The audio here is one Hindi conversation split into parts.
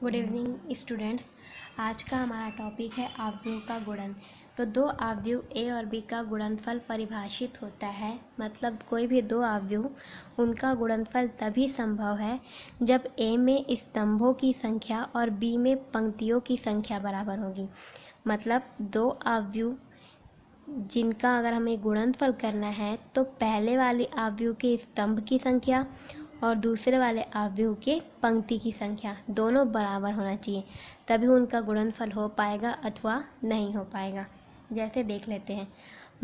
Good evening students. आज का हमारा टॉपिक है आव्यूह का गुणन। तो दो आव्यूह ए और बी का गुणनफल परिभाषित होता है, मतलब कोई भी दो आव्यूह उनका गुणनफल तभी संभव है जब ए में स्तंभों की संख्या और बी में पंक्तियों की संख्या बराबर होगी। मतलब दो आव्यूह जिनका अगर हमें गुणनफल करना है तो पहले वाले आव्यूह के स्तंभ की संख्या और दूसरे वाले आव्यूह के पंक्ति की संख्या दोनों बराबर होना चाहिए, तभी उनका गुणनफल हो पाएगा अथवा नहीं हो पाएगा। जैसे देख लेते हैं,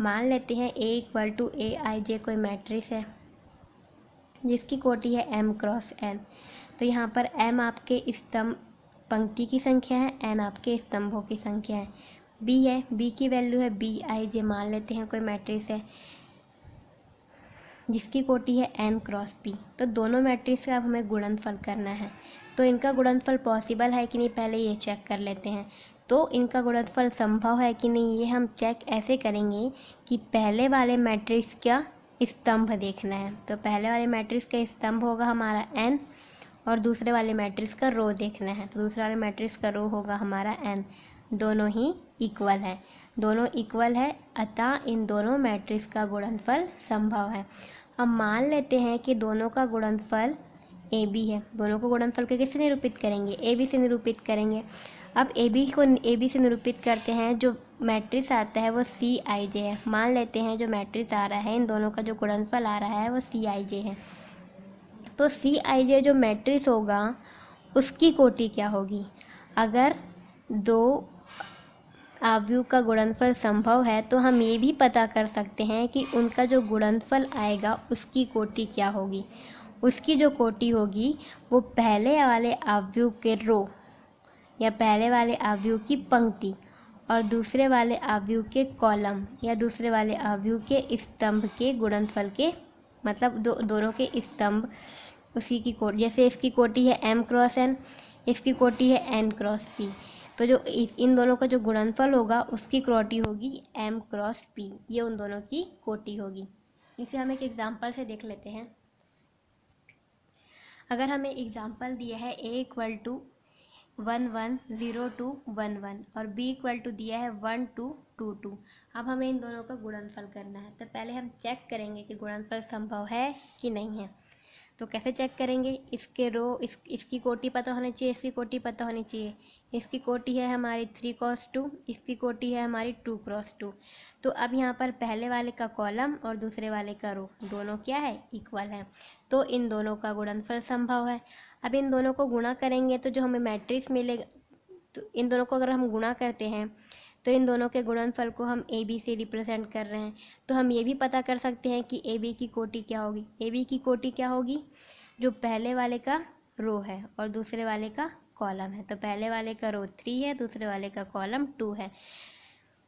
मान लेते हैं A इक्वल टू ए आई जे कोई मैट्रिक्स है जिसकी कोटि है m क्रॉस n। तो यहाँ पर m आपके स्तंभ पंक्ति की संख्या है, n आपके स्तंभों की संख्या है। b है, b की वैल्यू है b आई जे, मान लेते हैं कोई मैट्रिक्स है जिसकी कोटि है n क्रॉस p। तो दोनों मैट्रिक्स का अब हमें गुणनफल करना है, तो इनका गुणनफल पॉसिबल है कि नहीं पहले ये चेक कर लेते हैं। तो इनका गुणनफल संभव है कि नहीं ये हम चेक ऐसे करेंगे कि पहले वाले मैट्रिक्स का स्तंभ देखना है। तो पहले वाले मैट्रिक्स का स्तंभ होगा हमारा n और दूसरे वाले मैट्रिक्स का रो देखना है, तो दूसरे वाले मैट्रिक्स का रो होगा हमारा n। दोनों ही इक्वल है, दोनों इक्वल है, अतः इन दोनों मैट्रिक्स का गुणनफल संभव है। अब मान लेते हैं कि दोनों का गुणनफल ए बी है। दोनों को गुणनफल के किससे निरूपित करेंगे? ए बी से निरूपित करेंगे। अब ए बी से निरूपित करते हैं, जो मैट्रिक्स आता है वो सी आई जे है। मान लेते हैं जो मैट्रिक्स आ रहा है, इन दोनों का जो गुणनफल आ रहा है वो सी आई जे है। तो सी आई जे जो मैट्रिक्स होगा उसकी कोटि क्या होगी? अगर दो आव्यूह का गुणनफल संभव है तो हम ये भी पता कर सकते हैं कि उनका जो गुणनफल आएगा उसकी कोटि क्या होगी। उसकी जो कोटि होगी वो पहले वाले आव्यूह के रो या पहले वाले आव्यूह की पंक्ति और दूसरे वाले आव्यूह के कॉलम या दूसरे वाले आव्यूह के स्तंभ के गुणनफल के, मतलब दोनों के स्तंभ उसी की कोटि। जैसे इसकी कोटि है m क्रॉस n, इसकी कोटि है n क्रॉस p। तो जो इन दोनों का जो गुणनफल होगा उसकी कोटि होगी m क्रॉस p, ये उन दोनों की कोटि होगी। इसे हम एक एग्जांपल से देख लेते हैं। अगर हमें एग्जांपल दिया है a इक्वल टू 1 1 0 2 1 1 और b इक्वल टू दिया है 1 2 2 2। अब हमें इन दोनों का गुणनफल करना है, तो पहले हम चेक करेंगे कि गुणनफल संभव है कि नहीं है। तो कैसे चेक करेंगे? इसके रो इसकी कोटि पता होनी चाहिए, इसकी कोटि पता होनी चाहिए। इसकी कोटि है हमारी 3 क्रॉस 2, इसकी कोटि है हमारी 2 क्रॉस 2। तो अब यहाँ पर पहले वाले का कॉलम और दूसरे वाले का रो दोनों क्या है? इक्वल है। तो इन दोनों का गुणनफल संभव है। अब इन दोनों को गुणा करेंगे तो जो हमें मैट्रिक्स मिलेगा, तो इन दोनों को अगर हम गुणा करते हैं तो इन दोनों के गुणनफल को हम ए बी से रिप्रेजेंट कर रहे हैं। तो हम ये भी पता कर सकते हैं कि ए बी की कोटि क्या होगी। ए बी की कोटि क्या होगी? जो पहले वाले का रो है और दूसरे वाले का कॉलम है। तो पहले वाले का रो 3 है, दूसरे वाले का कॉलम 2 है।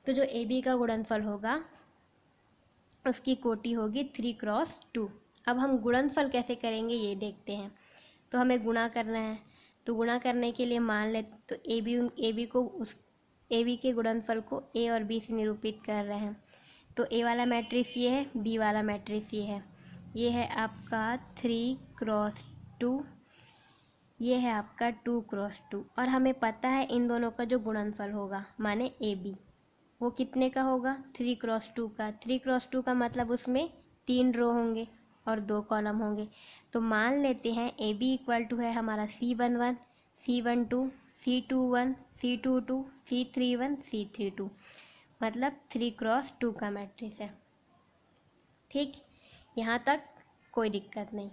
तो जो ए बी का गुणनफल होगा उसकी कोटि होगी 3 क्रॉस 2। अब हम गुणनफल कैसे करेंगे ये देखते हैं। तो हमें गुणा करना है, तो गुणा करने के लिए मान ले तो ए बी के गुणनफल को ए और बी से निरूपित कर रहे हैं। तो ए वाला मैट्रिक्स ये है, बी वाला मैट्रिक्स ये है। ये है आपका 3 क्रॉस 2, ये है आपका 2 क्रॉस 2। और हमें पता है इन दोनों का जो गुणनफल होगा माने ए बी, वो कितने का होगा? 3 क्रॉस 2 का। 3 क्रॉस 2 का मतलब उसमें 3 रो होंगे और 2 कॉलम होंगे। तो मान लेते हैं ए बी इक्वल टू है हमारा C11 C12 C21 C22 C31 C32, मतलब 3 क्रॉस 2 का मैट्रिक्स है। ठीक, यहाँ तक कोई दिक्कत नहीं।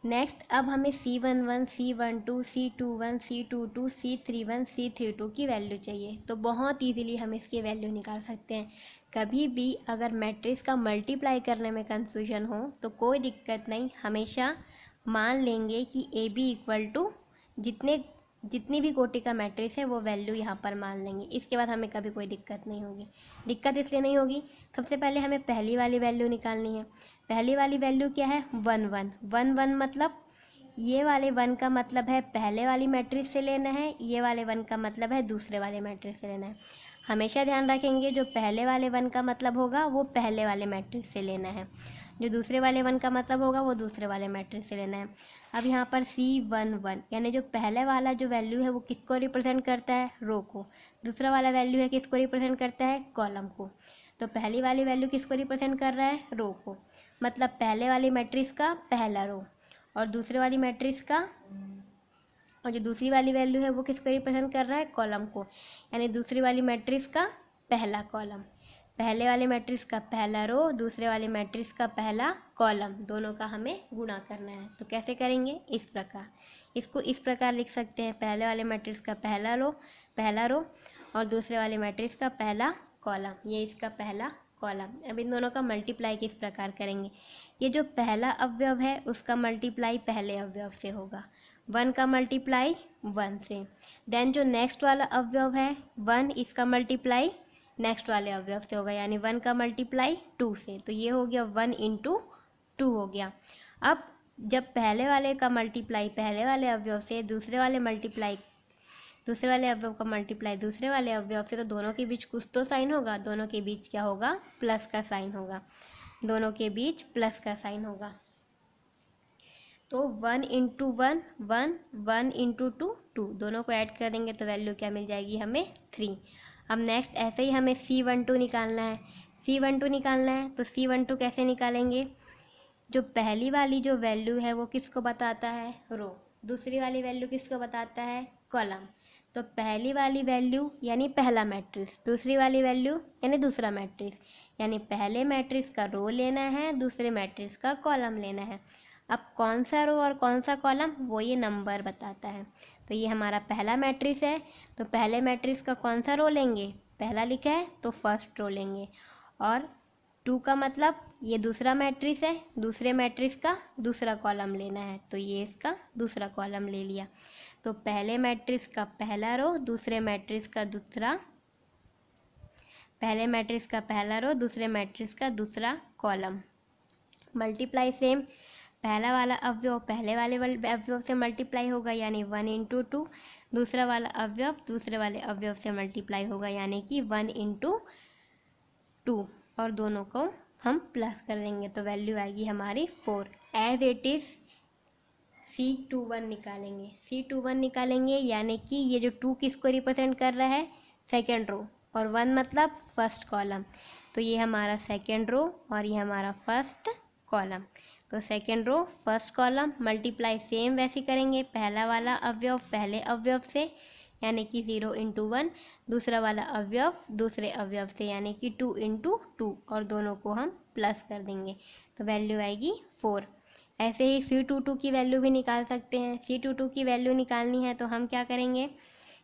नेक्स्ट अब हमें C11 C12 C21 C22 C31 C32 की वैल्यू चाहिए। तो बहुत इजीली हम इसकी वैल्यू निकाल सकते हैं। कभी भी अगर मैट्रिक्स का मल्टीप्लाई करने में कंफ्यूजन हो तो कोई दिक्कत नहीं, हमेशा मान लेंगे कि ए बी इक्वल टू जितनी भी कोटि का मैट्रिक्स है वो वैल्यू यहाँ पर मान लेंगे। इसके बाद हमें कभी कोई दिक्कत नहीं होगी। दिक्कत इसलिए नहीं होगी, सबसे पहले हमें पहली वाली वैल्यू निकालनी है। पहली वाली वैल्यू क्या है? 1 1 1 1, मतलब ये वाले 1 का मतलब है पहले वाली मैट्रिक्स से लेना है, ये वाले 1 का मतलब है दूसरे वाले मैट्रिक्स से लेना है। हमेशा ध्यान रखेंगे जो पहले वाले 1 का मतलब होगा वो पहले वाले मैट्रिक्स से लेना है, जो दूसरे वाले 1 का मतलब होगा वो दूसरे वाले मैट्रिक्स से लेना है। अब यहाँ पर C11 यानी जो पहले वाला जो वैल्यू है वो किसको रिप्रेजेंट करता है, रो को। दूसरा वाला वैल्यू है किसको रिप्रेजेंट करता है, कॉलम को। तो पहली वाली वैल्यू किसको रिप्रेजेंट कर रहा है, रो को। मतलब पहले वाली मैट्रिक्स का पहला रो, और दूसरे वाली मैट्रिक्स का, और जो दूसरी वाली वैल्यू है वो किसको रिप्रेजेंट कर रहा है, कॉलम को। यानी दूसरी वाली मैट्रिक्स का पहला कॉलम, पहले वाले मैट्रिक्स का पहला रो, दूसरे वाले मैट्रिक्स का पहला कॉलम, दोनों का हमें गुणा करना है। तो कैसे करेंगे, इस प्रकार, इसको इस प्रकार लिख सकते हैं, पहले वाले मैट्रिक्स का पहला रो और दूसरे वाले मैट्रिक्स का पहला कॉलम, ये इसका पहला कॉलम। अब इन दोनों का मल्टीप्लाई किस प्रकार करेंगे, ये जो पहला अवयव है उसका मल्टीप्लाई पहले अवयव से होगा, 1 का मल्टीप्लाई 1 से। देन जो नेक्स्ट वाला अवयव है 1, इसका मल्टीप्लाई नेक्स्ट वाले अवयव से होगा, यानी 1 का मल्टीप्लाई 2 से। तो ये हो गया 1 × 2 हो गया। अब जब पहले वाले का मल्टीप्लाई पहले वाले अवयव से, दूसरे वाले अवयव का मल्टीप्लाई दूसरे वाले अवयव से, तो दोनों के बीच कुछ तो साइन होगा, दोनों के बीच क्या होगा, प्लस का साइन होगा, दोनों के बीच प्लस का साइन होगा। तो 1 × 1 1, 1 × 2 2, दोनों को ऐड कर देंगे तो वैल्यू क्या मिल जाएगी हमें, 3। अब नेक्स्ट ऐसे ही हमें C12 निकालना है। C12 निकालना है तो C12 कैसे निकालेंगे, जो पहली वाली जो वैल्यू है वो किसको बताता है, रो। दूसरी वाली वैल्यू किसको बताता है, कॉलम। तो पहली वाली वैल्यू यानी पहला मैट्रिक्स, दूसरी वाली वैल्यू यानी दूसरा मैट्रिक्स, यानी पहले मैट्रिक्स का रो लेना है, दूसरे मैट्रिक्स का कॉलम लेना है। अब कौन सा रो और कौन सा कॉलम वो ये नंबर बताता है। तो ये हमारा पहला मैट्रिक्स है, तो पहले मैट्रिक्स का कौन सा रो लेंगे, पहला लिखा है तो फर्स्ट रो लेंगे। और 2 का मतलब ये दूसरा मैट्रिक्स है, दूसरे मैट्रिक्स का दूसरा कॉलम लेना है, तो ये इसका दूसरा कॉलम ले लिया। तो पहले मैट्रिक्स का पहला रो, दूसरे मैट्रिक्स का दूसरा, पहले मैट्रिक्स का पहला रो, दूसरे मैट्रिक्स का दूसरा कॉलम। मल्टीप्लाई सेम, पहला वाला अवयव पहले वाले अवयव से मल्टीप्लाई होगा, यानी 1 × 2। दूसरा वाला अवयव दूसरे वाले अवयव से मल्टीप्लाई होगा, यानी कि 1 × 2, और दोनों को हम प्लस कर देंगे तो वैल्यू आएगी हमारी 4। एज इट इज़ C21 निकालेंगे, C21 निकालेंगे, यानी कि ये जो 2 किसको रिप्रेजेंट कर रहा है, सेकेंड रो, और 1 मतलब फर्स्ट कॉलम। तो ये हमारा सेकेंड रो और ये हमारा फर्स्ट कॉलम। तो second row first column multiply same वैसे करेंगे, पहला वाला अवयव पहले अवयव से यानी कि 0 × 1, दूसरा वाला अवयव दूसरे अवयव से यानी कि 2 × 2, और दोनों को हम प्लस कर देंगे तो वैल्यू आएगी 4। ऐसे ही C22 की वैल्यू भी निकाल सकते हैं। C22 की वैल्यू निकालनी है तो हम क्या करेंगे,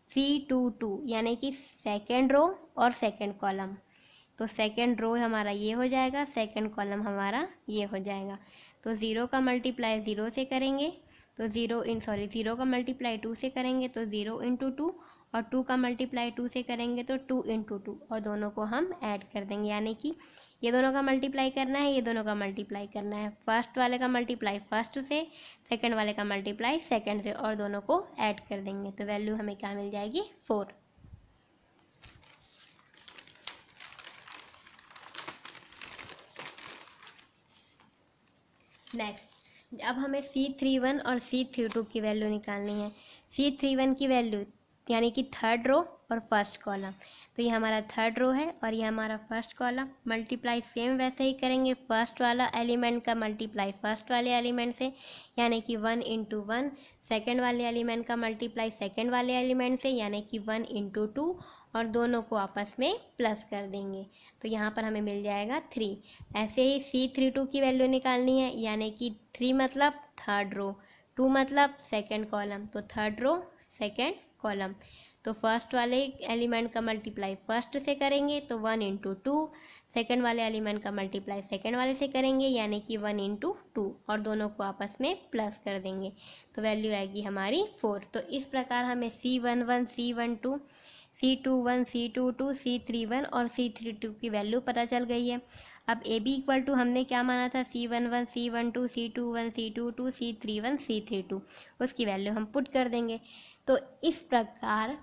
C22 यानी कि सेकेंड रो और सेकेंड कॉलम। तो सेकेंड रो हमारा ये हो जाएगा, सेकेंड कॉलम हमारा ये हो जाएगा। तो 0 का मल्टीप्लाई 0 से करेंगे तो 0 का मल्टीप्लाई 2 से करेंगे तो 0 × 2, और 2 का मल्टीप्लाई 2 से करेंगे तो 2 × 2, और दोनों को हम ऐड कर देंगे, यानी कि ये दोनों का मल्टीप्लाई करना है, ये दोनों का मल्टीप्लाई करना है। फर्स्ट वाले का मल्टीप्लाई फर्स्ट से, सेकंड वाले का मल्टीप्लाई सेकंड से, और दोनों को ऐड कर देंगे तो वैल्यू हमें क्या मिल जाएगी, 4। नेक्स्ट अब हमें C31 और C32 की वैल्यू निकालनी है। C31 की वैल्यू यानी कि थर्ड रो और फर्स्ट कॉलम, तो ये हमारा थर्ड रो है और ये हमारा फर्स्ट कॉलम। मल्टीप्लाई सेम वैसे ही करेंगे, फर्स्ट वाला एलिमेंट का मल्टीप्लाई फर्स्ट वाले एलिमेंट से यानी कि 1 × 1, सेकेंड वाले एलिमेंट का मल्टीप्लाई सेकेंड वाले एलिमेंट से यानी कि 1 × 2, और दोनों को आपस में प्लस कर देंगे तो यहाँ पर हमें मिल जाएगा 3। ऐसे ही C32 की वैल्यू निकालनी है, यानी कि 3 मतलब थर्ड रो, 2 मतलब सेकेंड कॉलम, तो थर्ड रो सेकेंड कॉलम। तो फर्स्ट वाले एलिमेंट का मल्टीप्लाई फर्स्ट से करेंगे तो 1 × 2, सेकेंड वाले एलिमेंट का मल्टीप्लाई सेकेंड वाले से करेंगे यानी कि 1 × 2, और दोनों को आपस में प्लस कर देंगे तो वैल्यू आएगी हमारी 4। तो इस प्रकार हमें C11, C12, C21, C22, C31 और C32 की वैल्यू पता चल गई है। अब AB = हमने क्या माना था, C11, C12, C21, C22, C31, C32, उसकी वैल्यू हम पुट कर देंगे। तो इस प्रकार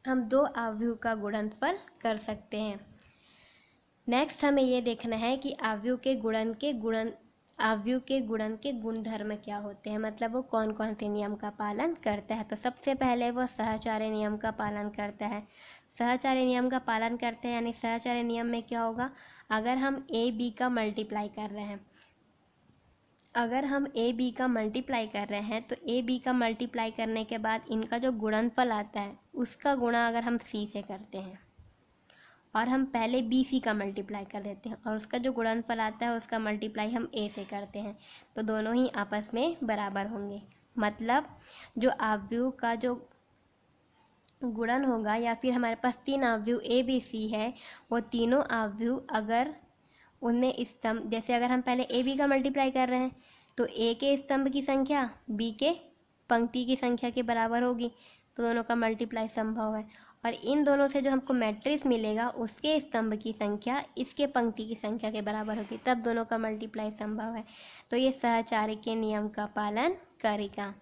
हम दो आव्यूह का गुणनफल कर सकते हैं। नेक्स्ट हमें ये देखना है कि आव्यूह के गुणन के गुणधर्म क्या होते हैं, मतलब वो कौन कौन से नियम का पालन करता है। तो सबसे पहले वो सहचार्य नियम का पालन करता है। सहचार्य नियम का पालन करते हैं यानी सहचार्य नियम में क्या होगा, अगर हम ए बी का मल्टीप्लाई कर रहे हैं, तो ए बी का मल्टीप्लाई करने के बाद इनका जो गुणनफल आता है उसका गुणा अगर हम सी से करते हैं और हम पहले बी सी का मल्टीप्लाई कर देते हैं और उसका जो गुणनफल आता है उसका मल्टीप्लाई हम ए से करते हैं, तो दोनों ही आपस में बराबर होंगे। मतलब जो आव्यूह का जो गुणन होगा, या फिर हमारे पास 3 आव्यूह ए बी सी है, वो तीनों आव्यूह अगर उनमें स्तंभ, जैसे अगर हम पहले ए बी का मल्टीप्लाई कर रहे हैं तो ए के स्तंभ की संख्या बी के पंक्ति की संख्या के बराबर होगी, तो दोनों का मल्टीप्लाई संभव है। और इन दोनों से जो हमको मैट्रिक्स मिलेगा उसके स्तंभ की संख्या इसके पंक्ति की संख्या के बराबर होगी, तब दोनों का मल्टीप्लाई संभव है। तो ये सहचार्य के नियम का पालन करेगा।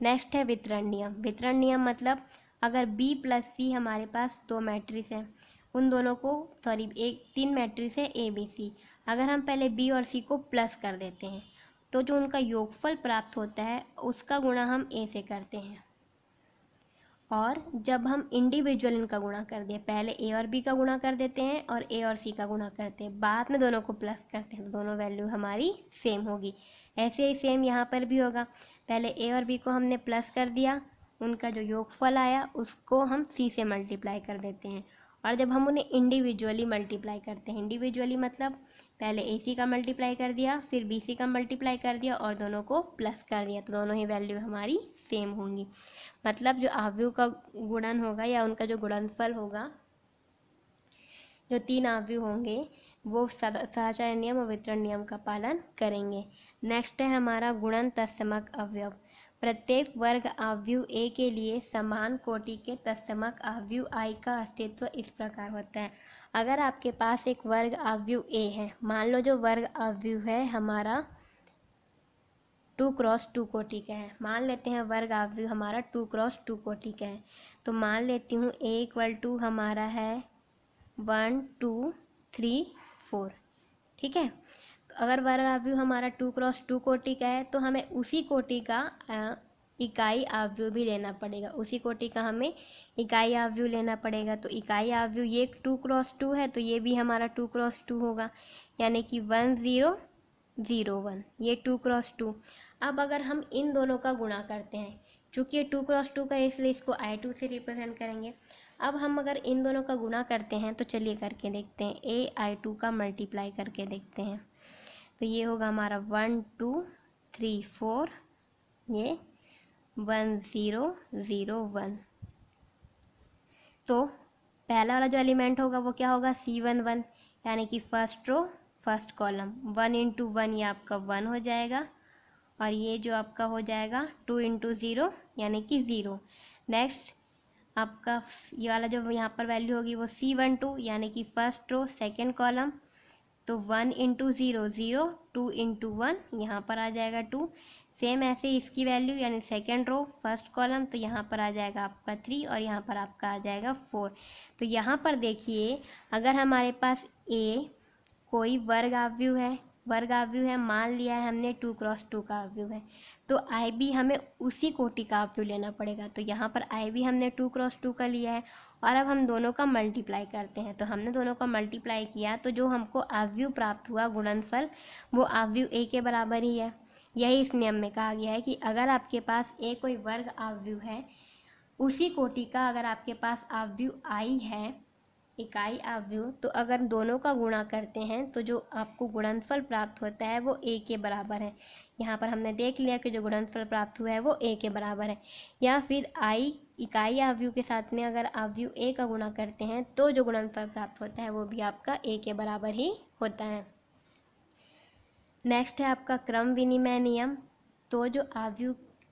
नेक्स्ट है वितरण नियम। वितरण नियम मतलब अगर बी प्लस सी हमारे पास 2 मैट्रिक्स हैं, उन दोनों को 3 मैट्रिक्स है ए बी सी, अगर हम पहले बी और सी को प्लस कर देते हैं तो जो उनका योगफल प्राप्त होता है उसका गुणा हम ए से करते हैं। और जब हम इंडिविजुअल इनका गुणा कर दिए, पहले ए और बी का गुणा कर देते हैं और ए और सी का गुणा करते हैं, बाद में दोनों को प्लस करते हैं, तो दोनों वैल्यू हमारी सेम होगी। ऐसे ही सेम यहाँ पर भी होगा, पहले ए और बी को हमने प्लस कर दिया, उनका जो योगफल आया उसको हम सी से मल्टीप्लाई कर देते हैं। और जब हम उन्हें इंडिविजुअली मल्टीप्लाई करते हैं, इंडिविजुअली मतलब पहले ए सी का मल्टीप्लाई कर दिया, फिर बी सी का मल्टीप्लाई कर दिया और दोनों को प्लस कर दिया, तो दोनों ही वैल्यू हमारी सेम होंगी। मतलब जो आव्यूह का गुणन होगा या उनका जो गुणनफल होगा, जो 3 आव्यूह होंगे वो सहचार्य नियम और वितरण नियम का पालन करेंगे। नेक्स्ट है हमारा गुणन तत्समक अवयव। प्रत्येक वर्ग आव्यूह ए के लिए समान कोटि के तत्समक आव्यूह आई का अस्तित्व इस प्रकार होता है। अगर आपके पास एक वर्ग आव्यूह ए है, मान लो जो वर्ग आव्यूह है हमारा 2x2 कोटि का है, मान लेते हैं वर्ग आव्यूह हमारा 2x2 कोटि का है, तो मान लेती हूँ a = हमारा है 1 2 3 4, ठीक है। तो अगर वर्ग आव्यूह हमारा 2x2 कोटि का है तो हमें उसी कोटि का इकाई आव्यूह भी लेना पड़ेगा, उसी कोटि का हमें इकाई आव्यूह लेना पड़ेगा। तो इकाई आव्यूह ये 2x2 है तो ये भी हमारा 2x2 होगा, यानी कि 1 0 0 1, ये 2x2। अब अगर हम इन दोनों का गुणा करते हैं, चूँकि ये 2x2 का है इसलिए इसको I2 से रिप्रेजेंट करेंगे। अब हम अगर इन दोनों का गुणा करते हैं तो चलिए करके देखते हैं, I2 का मल्टीप्लाई करके देखते हैं, तो ये होगा हमारा 1 2 3 4, ये 1 0 0 1। तो पहला वाला जो एलिमेंट होगा वो क्या होगा, C1 1, यानी कि फर्स्ट रो फर्स्ट कॉलम, 1 × 1 ये आपका 1 हो जाएगा, और ये जो आपका हो जाएगा 2 × 0 यानी कि 0। नेक्स्ट आपका ये वाला जो यहाँ पर वैल्यू होगी वो C1 2, यानी कि फर्स्ट रो सेकंड कॉलम, तो 1 × 0 0, 2 × 1 यहाँ पर आ जाएगा 2। सेम ऐसे इसकी वैल्यू यानी सेकंड रो फर्स्ट कॉलम, तो यहाँ पर आ जाएगा आपका 3 और यहाँ पर आपका आ जाएगा 4। तो यहाँ पर देखिए अगर हमारे पास ए कोई वर्ग आव्यूह है, मान लिया है हमने 2x2 का आव्यूह है, तो आई भी हमें उसी कोटि का आव्यूह लेना पड़ेगा। तो यहाँ पर आई भी हमने 2x2 का लिया है और अब हम दोनों का मल्टीप्लाई करते हैं, तो हमने दोनों का मल्टीप्लाई किया तो जो हमको आव्यूह प्राप्त हुआ गुणनफल, वो आव्यूह ए के बराबर ही है। यही इस नियम में कहा गया है कि अगर आपके पास ए कोई वर्ग आव्यूह है, उसी कोटि का अगर आपके पास आव्यूह आई है, इकाई आव्यूह, तो अगर दोनों का गुणा करते हैं तो जो आपको गुणनफल प्राप्त होता है वो ए के बराबर है। यहाँ पर हमने देख लिया कि जो गुणनफल प्राप्त हुआ है वो ए के बराबर है। या फिर आई इकाई आव्यूह के साथ में अगर आव्यूह ए का गुणा करते हैं तो जो गुणनफल प्राप्त होता है वो भी आपका ए के बराबर ही होता है। नेक्स्ट है आपका क्रम विनिमय नियम। तो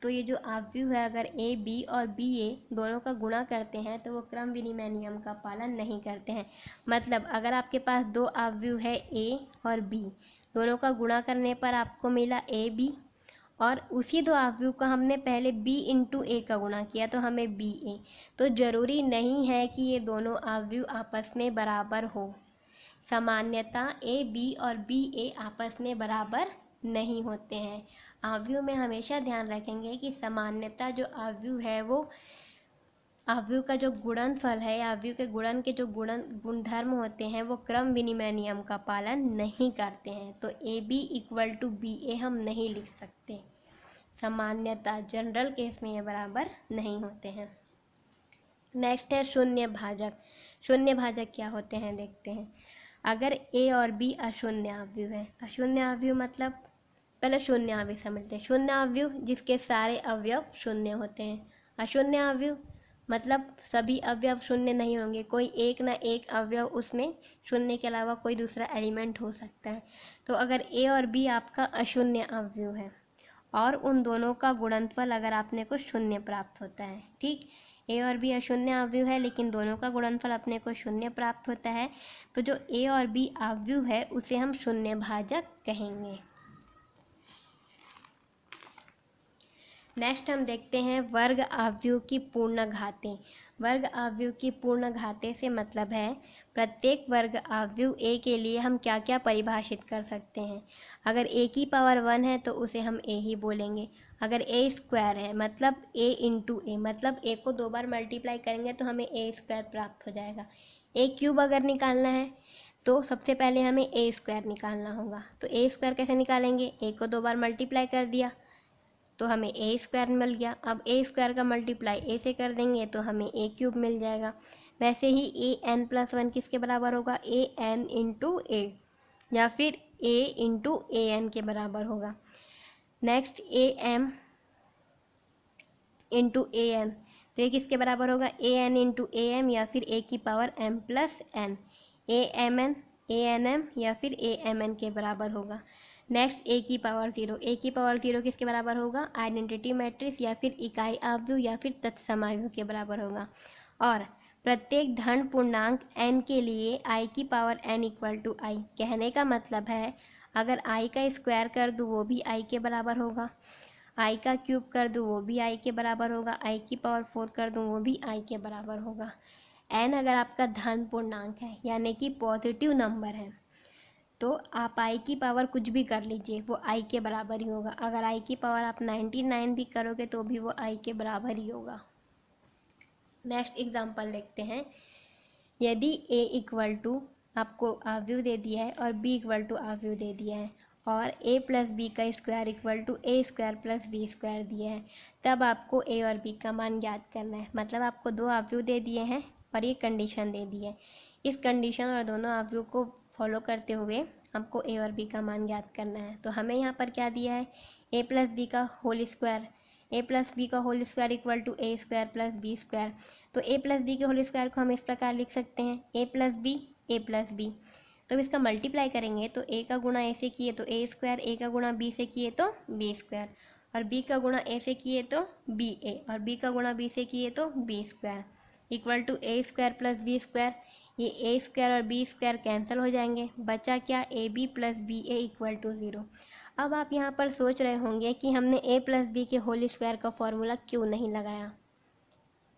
ये जो आव्यूह है अगर ए बी और बी ए दोनों का गुणा करते हैं तो वो क्रम विनिमय नियम का पालन नहीं करते हैं। मतलब अगर आपके पास 2 आव्यूह है ए और बी, दोनों का गुणा करने पर आपको मिला ए बी, और उसी 2 आव्यूह का हमने पहले b × a का गुणा किया तो हमें बी ए। तो ज़रूरी नहीं है कि ये दोनों आव्यूह आपस में बराबर हो, सामान्यता ए बी और बी ए आपस में बराबर नहीं होते हैं। आव्यूह में हमेशा ध्यान रखेंगे कि सामान्यता जो आव्यूह है वो आव्यूह का जो गुणनफल है, आव्यूह के गुणन के जो गुणधर्म होते हैं वो क्रम विनिमय नियम का पालन नहीं करते हैं। तो A B equal to B A हम नहीं लिख सकते। सामान्यता जनरल केस में ये बराबर नहीं होते हैं। नेक्स्ट है शून्य भाजक। शून्य भाजक क्या होते हैं देखते हैं। अगर ए और बी अशून्य आव्यूह है, अशून्य आव्यूह मतलब पहले शून्य आव्यूह समझते हैं। शून्य आव्यूह जिसके सारे अवयव शून्य होते हैं। अशून्य आव्यूह मतलब सभी अवयव शून्य नहीं होंगे, कोई एक ना एक अवयव उसमें शून्य के अलावा कोई दूसरा एलिमेंट हो सकता है। तो अगर ए और बी आपका अशून्य अवयव है और उन दोनों का गुणनफल अगर आपने को शून्य प्राप्त होता है, ठीक, ए और बी अशून्य अवयव है लेकिन दोनों का गुणनफल अपने को शून्य प्राप्त होता है, तो जो ए और बी अवयव है उसे हम शून्य भाजक कहेंगे। नेक्स्ट हम देखते हैं वर्ग आव्यूह की पूर्ण घातें। वर्ग आव्यूह की पूर्ण घातें से मतलब है प्रत्येक वर्ग आव्यूह ए के लिए हम क्या क्या परिभाषित कर सकते हैं। अगर ए की पावर 1 है तो उसे हम ए ही बोलेंगे। अगर ए स्क्वायर है मतलब ए इंटू ए, मतलब ए को 2 बार मल्टीप्लाई करेंगे तो हमें ए स्क्वायर प्राप्त हो जाएगा। ए क्यूब अगर निकालना है तो सबसे पहले हमें ए स्क्वायर निकालना होगा। तो ए स्क्वायर कैसे निकालेंगे, ए को 2 बार मल्टीप्लाई कर दिया तो हमें ए स्क्वायर मिल गया। अब ए स्क्वायर का मल्टीप्लाई ए से कर देंगे तो हमें ए क्यूब मिल जाएगा। वैसे ही ए एन प्लस 1 किसके बराबर होगा, ए एन इंटू ए, या फिर ए इंटू ए एन के बराबर होगा। Next A M into A N, तो ये किसके बराबर होगा, A N into A M या फिर ए की power M plus N. A M N, A N M या फिर ए एम एन के बराबर होगा। नेक्स्ट ए की पावर 0, ए की पावर 0 किसके बराबर होगा, आइडेंटिटी मैट्रिक्स या फिर इकाई आव्यूह या फिर तत्समाव्यूह के बराबर होगा। और प्रत्येक धन पूर्णांक n के लिए i की पावर n इक्वल टू आई। कहने का मतलब है अगर i का स्क्वायर कर दूँ वो भी i के बराबर होगा, i का क्यूब कर दूँ वो भी i के बराबर होगा, i की पावर 4 कर दूँ वो भी i के बराबर होगा। n अगर आपका धन पूर्णांक है यानी कि पॉजिटिव नंबर है तो आप i की पावर कुछ भी कर लीजिए वो i के बराबर ही होगा। अगर i की पावर आप 99 भी करोगे तो भी वो i के बराबर ही होगा। नेक्स्ट एग्जांपल देखते हैं। यदि a इक्वल टू आपको आव्यूह दे दिया है और b इक्वल टू आव्यूह दे दिया है और a प्लस बी का square equal to A square plus B square दिया है, तब आपको a और b का मान ज्ञात करना है। मतलब आपको 2 आव्यूह दे दिए हैं और ये कंडीशन दे दी है। इस कंडीशन और दोनों आव्यूह को फॉलो करते हुए आपको ए और बी का मान ज्ञात करना है। तो हमें यहाँ पर क्या दिया है, ए प्लस बी का whole square, A plus B का whole square equal to A square plus B square. तो ए प्लस बी के होल स्क्वायर को हम इस प्रकार लिख सकते हैं, A plus B A plus B. तो इसका मल्टीप्लाई करेंगे तो ए का गुणा ए से किए तो ए स्क्वायर, ए का गुणा बी से किए तो बी स्क्वायर, और बी का गुणा ए से किए तो बी ए, और बी का गुणा बी से किए तो B square equal to A square plus B square. ये ए स्क्वायर और बी स्क्वायर कैंसिल हो जाएंगे, बचा क्या, A B plus B A equal to 0। अब आप यहाँ पर सोच रहे होंगे कि हमने ए प्लस बी के होल स्क्वायर का फॉर्मूला क्यों नहीं लगाया,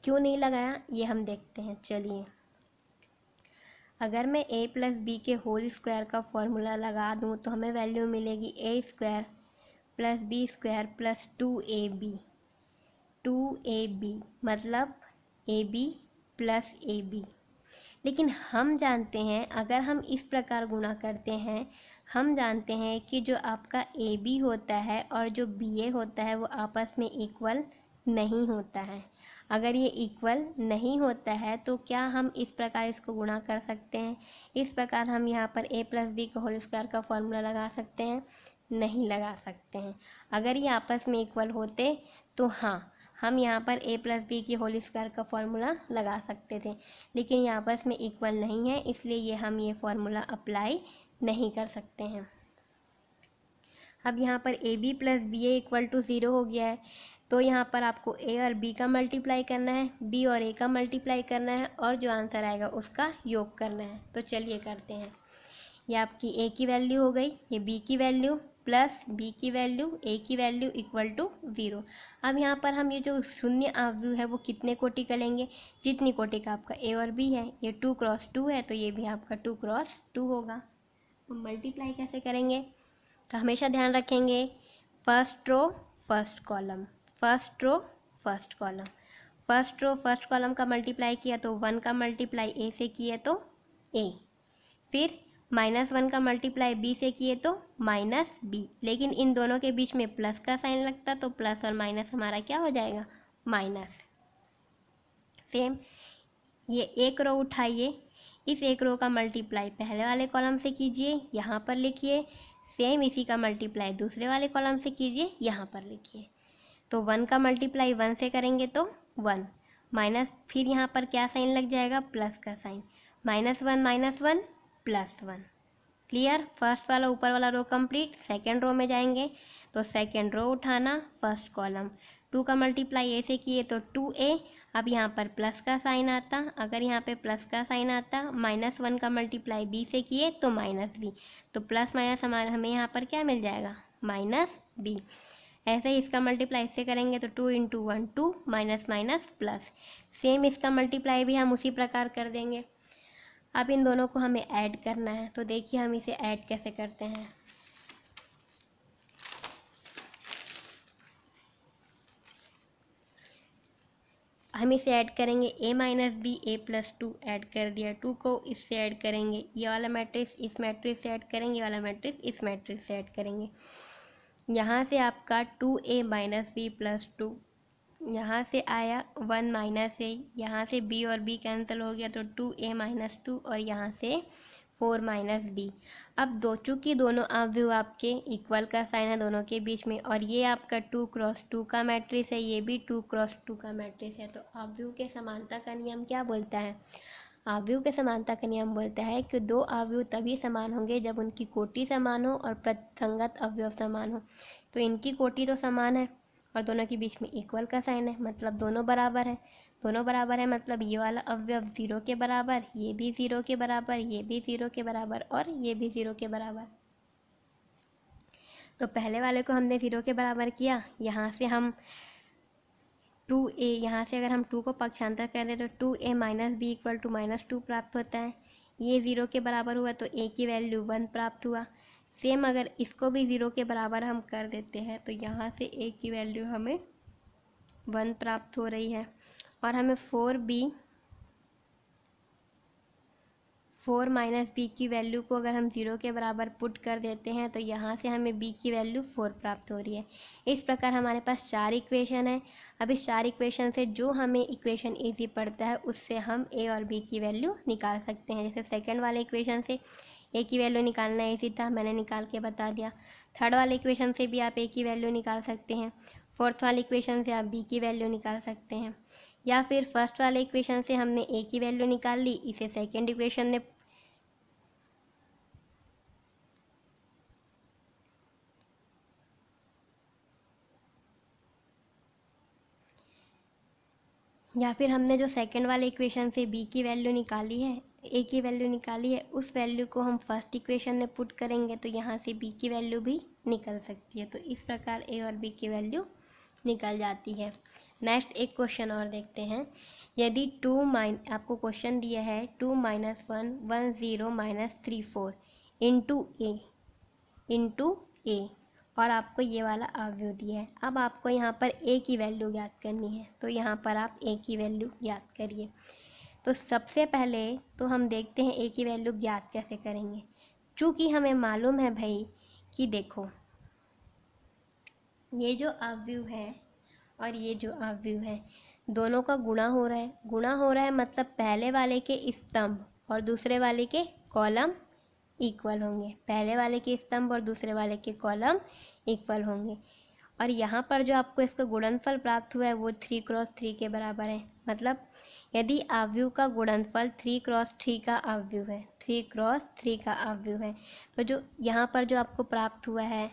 क्यों नहीं लगाया ये हम देखते हैं। चलिए, अगर मैं ए प्लस बी के होल स्क्वायर का फॉर्मूला लगा दूँ तो हमें वैल्यू मिलेगी A square plus B square plus 2ab, 2ab मतलब A B plus A B. लेकिन हम जानते हैं अगर हम इस प्रकार गुणा करते हैं, हम जानते हैं कि जो आपका ए बी होता है और जो बी ए होता है वो आपस में इक्वल नहीं होता है। अगर ये इक्वल नहीं होता है तो क्या हम इस प्रकार इसको गुणा कर सकते हैं, इस प्रकार हम यहाँ पर ए प्लस बी का होल स्क्वायर का फॉर्मूला लगा सकते हैं, नहीं लगा सकते हैं। अगर ये आपस में इक्वल होते तो हाँ, हम यहाँ पर ए प्लस बी की होल स्क्वायर का फॉर्मूला लगा सकते थे, लेकिन ये आपस में इक्वल नहीं है इसलिए हम ये फॉर्मूला अप्लाई नहीं कर सकते हैं। अब यहाँ पर A B plus B A equal to 0 हो गया है, तो यहाँ पर आपको ए और बी का मल्टीप्लाई करना है, बी और ए का मल्टीप्लाई करना है और जो आंसर आएगा उसका योग करना है। तो चलिए करते हैं। ये आपकी ए की वैल्यू हो गई, ये बी की वैल्यू प्लस बी की वैल्यू ए की वैल्यू इक्वल टू 0। अब यहाँ पर हम ये जो शून्य अवयव है वो कितने कोटि का लेंगे, जितनी कोटि का आपका ए और बी है। ये 2 क्रॉस 2 है तो ये भी आपका 2 क्रॉस 2 होगा। तो मल्टीप्लाई कैसे करेंगे, तो हमेशा ध्यान रखेंगे first row first column, first row first column, first row first column का मल्टीप्लाई किया तो 1 का मल्टीप्लाई ए से किए तो ए, फिर -1 का मल्टीप्लाई बी से किए तो -b, लेकिन इन दोनों के बीच में प्लस का साइन लगता तो प्लस और माइनस हमारा क्या हो जाएगा, माइनस। सेम ये एक रो उठाइए, इस एक रो का मल्टीप्लाई पहले वाले कॉलम से कीजिए, यहाँ पर लिखिए। सेम इसी का मल्टीप्लाई दूसरे वाले कॉलम से कीजिए, यहाँ पर लिखिए। तो 1 का मल्टीप्लाई 1 से करेंगे तो 1 माइनस, फिर यहाँ पर क्या साइन लग जाएगा, प्लस का साइन, -1 +1। क्लियर, फर्स्ट वाला ऊपर वाला रो कंप्लीट। सेकंड रो में जाएंगे तो सेकंड रो उठाना, फर्स्ट कॉलम, 2 का मल्टीप्लाई ए से किए तो 2a। अब यहाँ पर प्लस का साइन आता, अगर यहाँ पे प्लस का साइन आता, -1 का मल्टीप्लाई बी से किए तो -b, तो प्लस माइनस हमें यहाँ पर क्या मिल जाएगा, -b। ऐसे ही इसका मल्टीप्लाई इससे करेंगे तो 2 × 1 2 माइनस माइनस प्लस। सेम इसका मल्टीप्लाई भी हम उसी प्रकार कर देंगे। अब इन दोनों को हमें ऐड करना है, तो देखिए हम इसे ऐड कैसे करते हैं। हम इसे ऐड करेंगे a - b a + 2 ऐड कर दिया, 2 को इससे ऐड करेंगे, ये वाला मैट्रिक्स इस मैट्रिक्स से ऐड करेंगे, ये वाला मैट्रिक्स इस मैट्रिक्स से ऐड करेंगे। यहाँ से आपका 2a - b + 2, यहाँ से आया 1 -a, यहाँ से b और b कैंसिल हो गया तो 2a - 2 और यहाँ से 4 - b। अब चूँकि दोनों अवयव आपके इक्वल का साइन है दोनों के बीच में, और ये आपका 2 क्रॉस 2 का मैट्रिक्स है, ये भी 2 क्रॉस 2 का मैट्रिक्स है, तो अवयव के समानता का नियम क्या बोलता है, अवयव के समानता का नियम बोलता है कि दो अवयव तभी समान होंगे जब उनकी कोटि समान हो और प्रतिसंगत अवयव समान हो। तो इनकी कोटि तो समान है और दोनों के बीच में इक्वल का साइन है, मतलब दोनों बराबर है। दोनों बराबर है मतलब ये वाला अवयव 0 के बराबर, ये भी 0 के बराबर, ये भी 0 के बराबर और ये भी 0 के बराबर। तो पहले वाले को हमने 0 के बराबर किया, यहाँ से हम 2a, यहाँ से अगर हम 2 को पक्षांतर कर दें तो 2a - b = -2 प्राप्त होता है। ये 0 के बराबर हुआ तो a की वैल्यू 1 प्राप्त हुआ। सेम अगर इसको भी 0 के बराबर हम कर देते हैं तो यहाँ से a की वैल्यू हमें 1 प्राप्त हो रही है, और हमें 4 - b की वैल्यू को अगर हम 0 के बराबर पुट कर देते हैं तो यहाँ से हमें b की वैल्यू 4 प्राप्त हो रही है। इस प्रकार हमारे पास 4 इक्वेशन है। अब इस 4 इक्वेशन से जो हमें इक्वेशन इजी पड़ता है उससे हम a और b की वैल्यू निकाल सकते हैं। जैसे सेकंड वाले इक्वेशन से a की वैल्यू निकालना इजी था, मैंने निकाल के बता दिया। थर्ड वाले इक्वेशन से भी आप a की वैल्यू निकाल सकते हैं। फोर्थ वाले इक्वेशन से आप b की वैल्यू निकाल सकते हैं, या फिर फर्स्ट वाले इक्वेशन से हमने a की वैल्यू निकाल ली, इसे सेकेंड इक्वेशन ने या फिर हमने जो सेकंड वाले इक्वेशन से b की वैल्यू निकाली है, a की वैल्यू निकाली है, उस वैल्यू को हम फर्स्ट इक्वेशन में पुट करेंगे तो यहाँ से b की वैल्यू भी निकल सकती है। तो इस प्रकार a और b की वैल्यू निकल जाती है। नेक्स्ट एक क्वेश्चन और देखते हैं। यदि आपको क्वेश्चन दिया है 2 - 1 1 0 - 3 4 इंटू a और आपको ये वाला अवयव दिया है। अब आपको यहाँ पर a की वैल्यू ज्ञात करनी है, तो यहाँ पर आप a की वैल्यू ज्ञात करिए। तो सबसे पहले तो हम देखते हैं a की वैल्यू ज्ञात कैसे करेंगे। चूँकि हमें मालूम है भाई कि देखो ये जो अवयव है और ये जो अवयव है दोनों का गुणा हो रहा है। गुणा हो रहा है मतलब पहले वाले के स्तंभ और दूसरे वाले के कॉलम इक्वल होंगे। पहले वाले के स्तंभ और दूसरे वाले के कॉलम इक्वल होंगे। और यहाँ पर जो आपको इसका गुणनफल प्राप्त हुआ है वो 3 × 3 के बराबर है। मतलब यदि अवयव का गुणनफल 3 × 3 का अवयव है, 3 × 3 का अवयव है, तो जो यहाँ पर जो आपको प्राप्त हुआ है,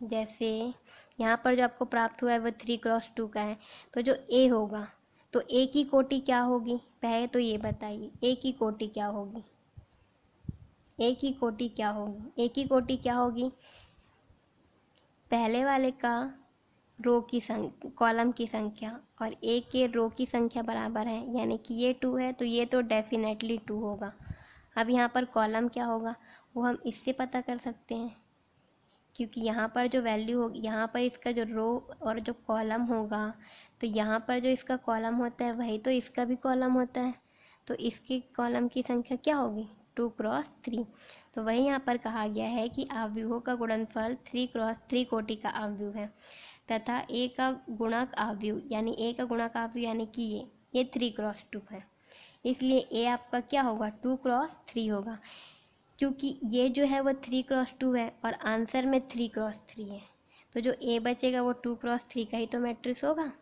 जैसे यहाँ पर जो आपको प्राप्त हुआ है वो 3 × 2 का है, तो जो a होगा तो a की कोटि क्या होगी, पहले तो ये बताइए a की कोटि क्या होगी। a की कोटि क्या होगी, a की कोटि क्या होगी, पहले वाले का रो की कॉलम की संख्या और ए के रो की संख्या बराबर है, यानी कि ये 2 है तो ये तो डेफिनेटली 2 होगा। अब यहाँ पर कॉलम क्या होगा वो हम इससे पता कर सकते हैं, क्योंकि यहाँ पर जो वैल्यू होगी, यहाँ पर इसका जो रो और जो कॉलम होगा, तो यहाँ पर जो इसका कॉलम होता है वही तो इसका भी कॉलम होता है, तो इसके कॉलम की संख्या क्या होगी 2 क्रॉस 3। तो वही यहाँ पर कहा गया है कि आव्यूहों का गुणनफल 3 क्रॉस 3 कोटि का आव्यूह है तथा ए का गुणक आव्यूह यानी ए का गुणक आव्यूह यानी कि ये 3 क्रॉस 2 है, इसलिए ए आपका क्या होगा 2 क्रॉस 3 होगा, क्योंकि ये जो है वो 3 क्रॉस 2 है और आंसर में 3 क्रॉस 3 है, तो जो ए बचेगा वो 2 क्रॉस 3 का ही तो मैट्रिक्स होगा।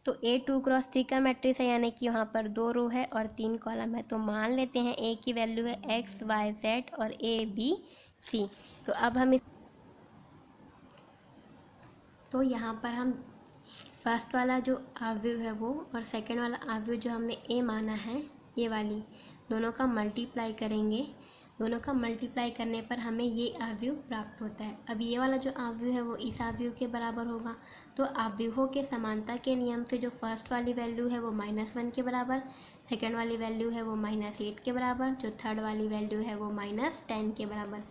तो ए 2 क्रॉस 3 का मैट्रिक्स है, यानी कि यहाँ पर 2 रो है और 3 कॉलम है। तो मान लेते हैं ए की वैल्यू है एक्स वाई जेड और ए बी सी। तो अब हम तो यहाँ पर हम फर्स्ट वाला जो आव्यूह है वो और सेकंड वाला आव्यूह जो हमने ए माना है ये वाली, दोनों का मल्टीप्लाई करेंगे। दोनों का मल्टीप्लाई करने पर हमें ये आव्यूह प्राप्त होता है। अब ये वाला जो आव्यूह है वो इस आव्यूह के बराबर होगा। तो आव्यूहों के समानता के नियम से जो फर्स्ट वाली वैल्यू है वो -1 के बराबर, सेकंड वाली वैल्यू है वो -8 के बराबर, जो थर्ड वाली वैल्यू है वो -10 के बराबर।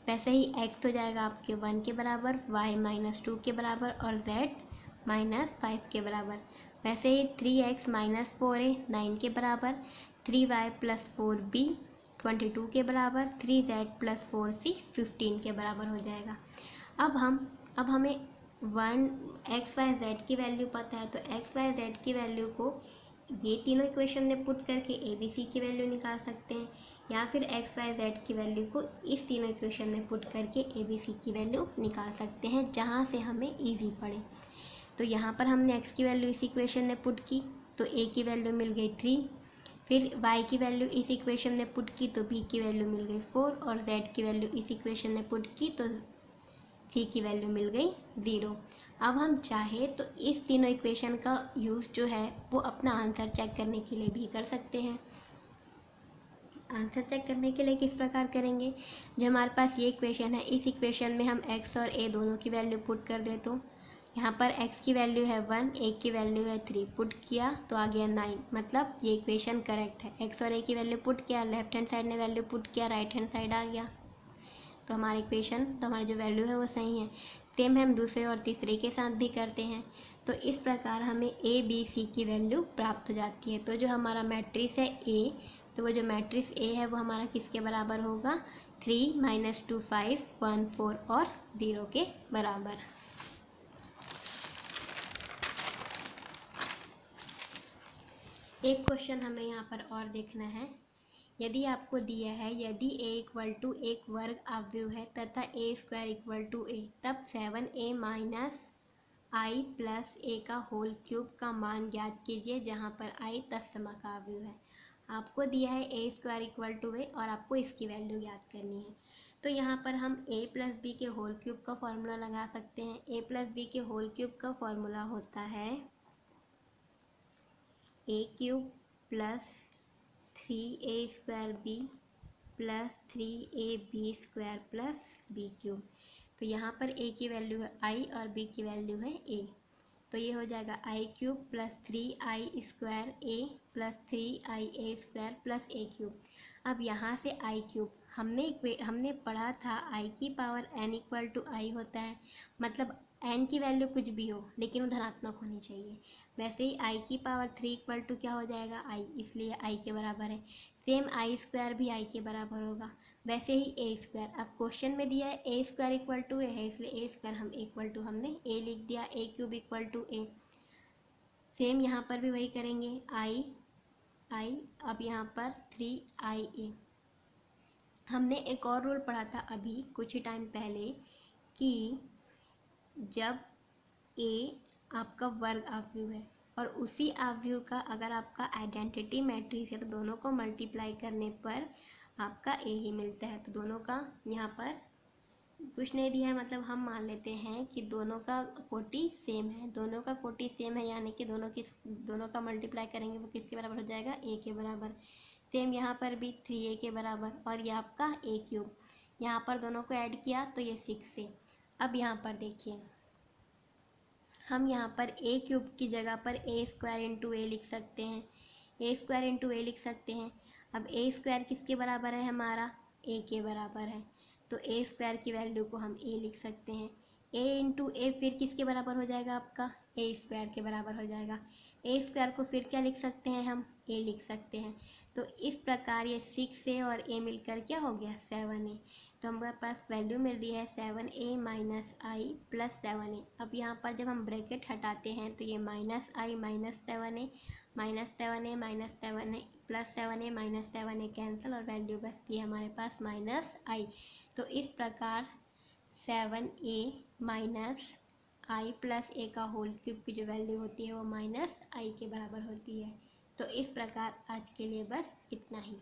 वैसे ही x हो जाएगा आपके 1 के बराबर, y -2 के बराबर और z -5 के बराबर। वैसे ही 3x - 4a 9 के बराबर, 3y + 4b 22 के बराबर, 3z + 4c 15 के बराबर हो जाएगा। अब हमें 1 x y z की वैल्यू पता है, तो x y z की वैल्यू को ये तीनों इक्वेशन में पुट करके ए बी सी की वैल्यू निकाल सकते हैं, या फिर एक्स वाई जेड की वैल्यू को इस तीनों इक्वेशन में पुट करके ए बी सी की वैल्यू निकाल सकते हैं, जहाँ से हमें इजी पड़े। तो यहाँ पर हमने एक्स की वैल्यू इस इक्वेशन में पुट की तो ए की वैल्यू मिल गई 3, फिर वाई की वैल्यू इस इक्वेशन में पुट की तो बी की वैल्यू मिल गई 4 और जेड की वैल्यू इस इक्वेशन में पुट की तो सी की वैल्यू मिल गई 0। अब हम चाहे तो इस तीनों इक्वेशन का यूज़ जो है वो अपना आंसर चेक करने के लिए भी कर सकते हैं। आंसर चेक करने के लिए किस प्रकार करेंगे, जो हमारे पास ये इक्वेशन है इस इक्वेशन में हम x और a दोनों की वैल्यू पुट कर दे, तो यहाँ पर x की वैल्यू है 1, a की वैल्यू है 3, पुट किया तो आ गया 9, मतलब ये इक्वेशन करेक्ट है। x और a की वैल्यू पुट किया, लेफ्ट हैंड साइड ने वैल्यू पुट किया, राइट हैंड साइड आ गया, तो हमारी इक्वेशन तो हमारी जो वैल्यू है वो सही है। सेम हम दूसरे और तीसरे के साथ भी करते हैं, तो इस प्रकार हमें ए बी सी की वैल्यू प्राप्त हो जाती है। तो जो हमारा मैट्रिक्स है ए, तो वो जो मैट्रिक्स ए है वो हमारा किसके बराबर होगा 3 - 2 5 1 4 और 0 के बराबर। एक क्वेश्चन हमें यहाँ पर और देखना है। यदि आपको दिया है यदि a = एक वर्ग आव्यूह है तथा a² = a, तब 7a - i + a का होल क्यूब का मान ज्ञात कीजिए, जहाँ पर i तत्सम का आव्यूह है। आपको दिया है a² = a और आपको इसकी वैल्यू ज्ञात करनी है। तो यहाँ पर हम a + b के होल क्यूब का फॉर्मूला लगा सकते हैं। a + b के होल क्यूब का फॉर्मूला होता है a³ + 3a² b + 3ab² + b³। तो यहाँ पर a की वैल्यू है i और b की वैल्यू है a, तो ये हो जाएगा i³ + 3i² a + 3ia² + a³। अब यहाँ से i³ हमने पढ़ा था i की पावर n = i होता है, मतलब n की वैल्यू कुछ भी हो लेकिन वो धनात्मक होनी चाहिए। वैसे ही i की पावर 3 = क्या हो जाएगा i, इसलिए i के बराबर है। सेम i² भी i के बराबर होगा। वैसे ही a², अब क्वेश्चन में दिया है a² = a है, इसलिए a² हम हमने a लिख दिया, a³ = a। सेम यहाँ पर भी वही करेंगे i, अब यहाँ पर 3ia। हमने एक और रूल पढ़ा था अभी कुछ ही टाइम पहले कि जब a आपका वर्ग आव्यूह है और उसी आव्यूह का अगर आपका आइडेंटिटी मैट्रिक्स है तो दोनों को मल्टीप्लाई करने पर आपका a ही मिलता है। तो दोनों का यहाँ पर कुछ नहीं दिया है, मतलब हम मान लेते हैं कि दोनों का कोटि सेम है, दोनों का कोटि सेम है, यानी कि दोनों का मल्टीप्लाई करेंगे वो किसके बराबर हो जाएगा a के बराबर। सेम यहाँ पर भी 3a के बराबर, और ये आपका a³, यहाँ पर दोनों को ऐड किया तो ये 6a। अब यहाँ पर देखिए, हम यहाँ पर ए क्यूब की जगह पर ए स्क्वायर इंटू ए लिख सकते हैं, ए स्क्वायर इंटू ए लिख सकते हैं। अब ए स्क्वायर किसके बराबर है, हमारा ए के बराबर है, तो ए स्क्वायर की वैल्यू को हम ए लिख सकते हैं। ए इंटू ए फिर किसके बराबर हो जाएगा, आपका ए स्क्वायर के बराबर हो जाएगा। ए स्क्वायर को फिर क्या लिख सकते हैं, हम ए लिख सकते हैं। तो इस प्रकार ये 6a और a मिलकर क्या हो गया, 7a। तो हमारे पास वैल्यू मिल रही है 7a माइनस आई प्लस 7a। अब यहाँ पर जब हम ब्रैकेट हटाते हैं तो ये minus I minus 7a minus 7a minus 7a plus 7a minus 7a cancel, और वैल्यू बचती है हमारे पास माइनस आई। तो इस प्रकार 7a माइनस आई प्लस ए का होल क्यूब की जो वैल्यू होती है वो माइनस आई के बराबर होती है। तो इस प्रकार आज के लिए बस इतना ही।